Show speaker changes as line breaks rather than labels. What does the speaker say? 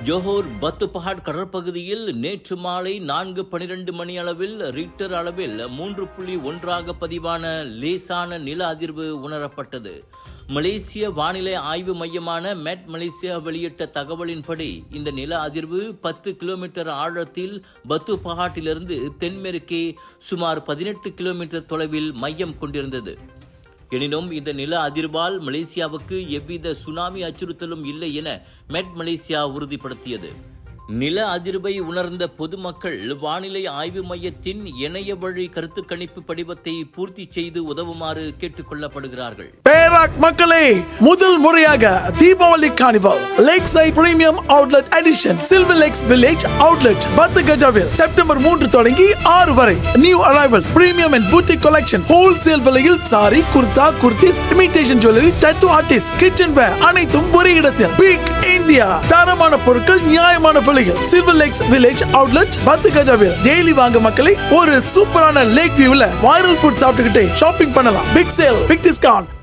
Johor பத்து பஹாட் கடற்பகுதியில் நேற்று மாலை 4:12 மணி அளவில் ரிக்டர் அளவில் 3.1 பதிவான லேசான நில அதிர்வு உணரப்பட்டது. மலேசிய வானிலை ஆய்வு மையமான மெட் மலேசியா வெளியிட்ட தகவலின்படி இந்த நில அதிர்வு 10 கிலோமீட்டர் ஆழத்தில் பத்து பஹாட்டிலிருந்து தென்மேற்கே சுமார் 18 கிலோமீட்டர் தொலைவில் மையம் கொண்டிருந்தது. எனினும் இந்த நில அதிர்வால் மலேசியாவுக்கு எவ்வித சுனாமி அச்சுறுத்தலும் இல்லை என மெட் மலேசியா உறுதிப்படுத்தியது. நில அதிர்வை உணர்ந்த பொதுமக்கள் வானிலை ஆய்வு மையத்தின் இணைய வழி கருத்து கணிப்பு படிவத்தை பூர்த்தி செய்து உதவுமாறு கேட்டுக் கொள்ளப்படுகிறார்கள்.
மக்களே, முதல் முறையாக Deepavali carnival lakeside premium outlet edition silver lakes village outlet பத்து கஜாவில் செப்டம்பர் 3 தொடங்கி 6 வரை. New arrivals premium and boutique collection wholesale விலையில் sari, kurta, kurtis, imitation jewellery, tattoo artist, kitchenware அனைத்தும் ஒரே இடத்தில். பிக் இந்தியா, தரமான பொருட்கள் நியாயமான விலையில். சில்வர் லேக்ஸ் வில்லேஜ் அவுட்லெட் பத்து கஜாவில். டெய்லி வாங்க மக்களை, ஒரு சூப்பரான லேக் வியூல வைரல் ஃபுட் சாப்பிட்டுக்கிட்டே ஷாப்பிங் பண்ணலாம். Big sale, big discount.